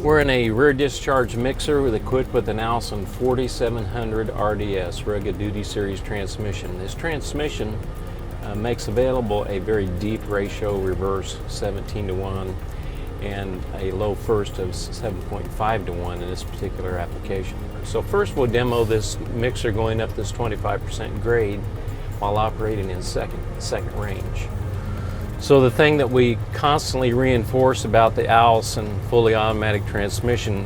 We're in a rear discharge mixer equipped with an Allison 4700 RDS Rugged Duty Series transmission. This transmission makes available a very deep ratio reverse 17:1 and a low first of 7.5:1 in this particular application. So first we'll demo this mixer going up this 25% grade while operating in second range. So the thing that we constantly reinforce about the Allison fully automatic transmission,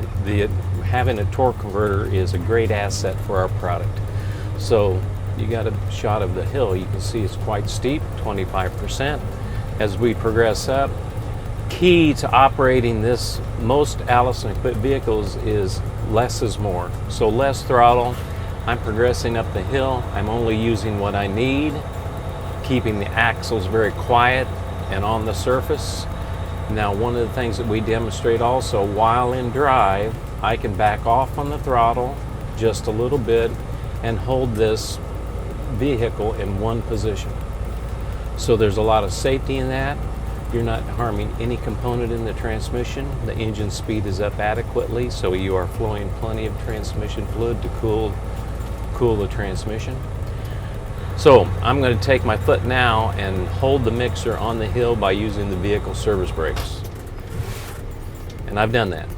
having a torque converter is a great asset for our product. So you got a shot of the hill. You can see it's quite steep, 25%. As we progress up, key to operating this most Allison equipped vehicles is less is more. So less throttle. I'm progressing up the hill. I'm only using what I need, keeping the axles very quiet and on the surface. Now, one of the things that we demonstrate also, while in drive, I can back off on the throttle just a little bit and hold this vehicle in one position. So there's a lot of safety in that. You're not harming any component in the transmission. The engine speed is up adequately, so you are flowing plenty of transmission fluid to cool the transmission. So I'm going to take my foot now and hold the mixer on the hill by using the vehicle service brakes. And I've done that.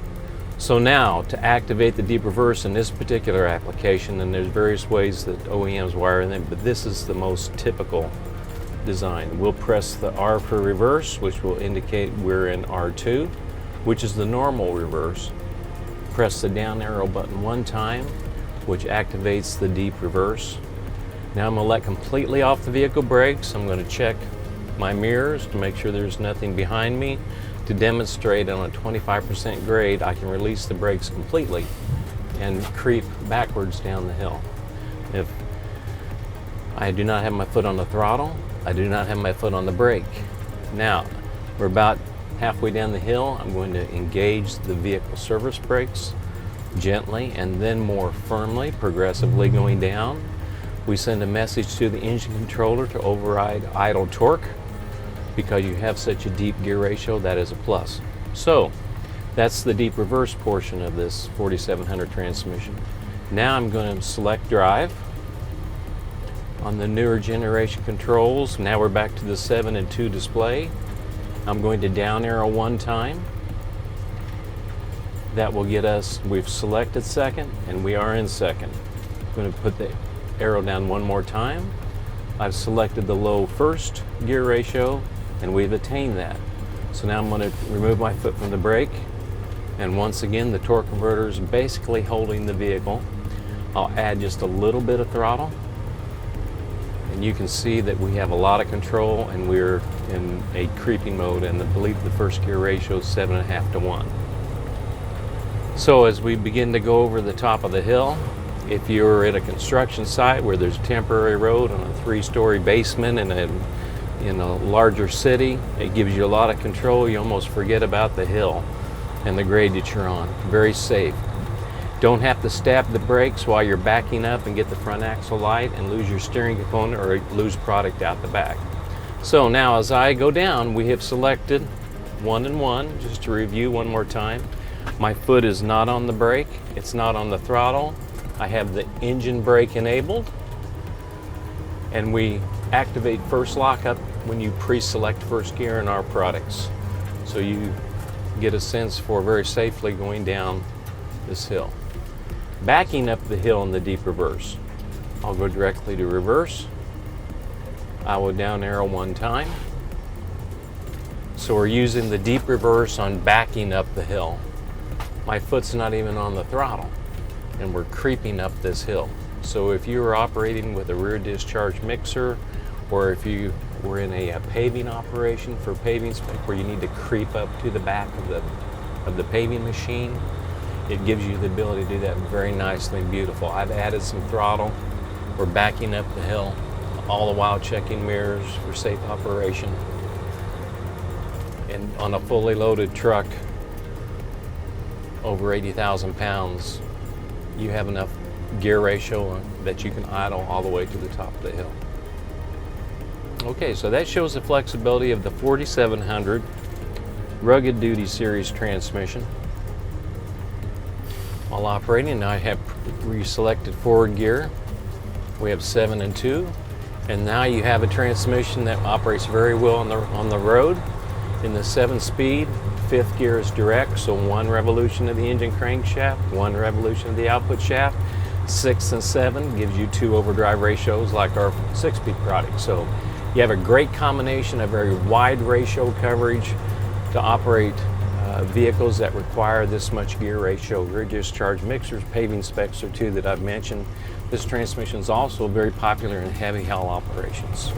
So now to activate the deep reverse in this particular application, and there's various ways that OEMs wire them, but this is the most typical design. We'll press the R for reverse, which will indicate we're in R2, which is the normal reverse. Press the down arrow button one time, which activates the deep reverse. Now I'm going to let completely off the vehicle brakes. I'm going to check my mirrors to make sure there's nothing behind me. To demonstrate on a 25% grade, I can release the brakes completely and creep backwards down the hill. If I do not have my foot on the throttle, I do not have my foot on the brake. Now, we're about halfway down the hill. I'm going to engage the vehicle service brakes gently and then more firmly, progressively going down. We send a message to the engine controller to override idle torque. Because you have such a deep gear ratio, that is a plus. So that's the deep reverse portion of this 4700 transmission. Now I'm going to select drive on the newer generation controls. Now we're back to the 7 and 2 display. I'm going to down arrow one time. That will get us, we've selected second and we are in second. I'm going to put the arrow down one more time. I've selected the low first gear ratio and we've attained that. So now I'm going to remove my foot from the brake, and once again the torque converter is basically holding the vehicle. I'll add just a little bit of throttle and you can see that we have a lot of control and we're in a creeping mode, and I believe the first gear ratio is 7.5:1. So as we begin to go over the top of the hill, if you're at a construction site where there's a temporary road on a 3-story basement in a larger city, it gives you a lot of control. You almost forget about the hill and the grade that you're on. Very safe. Don't have to stab the brakes while you're backing up and get the front axle light and lose your steering component or lose product out the back. So now as I go down, we have selected 1 and 1, just to review one more time. My foot is not on the brake, it's not on the throttle. I have the engine brake enabled, and we activate first lockup when you pre-select first gear in our products. So you get a sense for very safely going down this hill. Backing up the hill in the deep reverse, I'll go directly to reverse. I will down arrow one time. So we're using the deep reverse on backing up the hill. My foot's not even on the throttle, and we're creeping up this hill. So if you were operating with a rear discharge mixer, or if you were in a paving operation for paving spec where you need to creep up to the back of the paving machine, it gives you the ability to do that very nicely and beautiful. I've added some throttle. We're backing up the hill, all the while checking mirrors for safe operation. And on a fully loaded truck, over 80,000 pounds, you have enough gear ratio that you can idle all the way to the top of the hill. Okay, so that shows the flexibility of the 4700 Rugged Duty Series transmission. while operating. Now I have reselected forward gear. We have 7 and 2, and now you have a transmission that operates very well on the road. In the 7-speed, 5th gear is direct, so 1 revolution of the engine crankshaft, 1 revolution of the output shaft. 6 and 7 gives you 2 overdrive ratios like our 6-speed product. So you have a great combination, a very wide ratio coverage to operate vehicles that require this much gear ratio. Rear discharge mixers, paving specs are 2 that I've mentioned. This transmission is also very popular in heavy haul operations.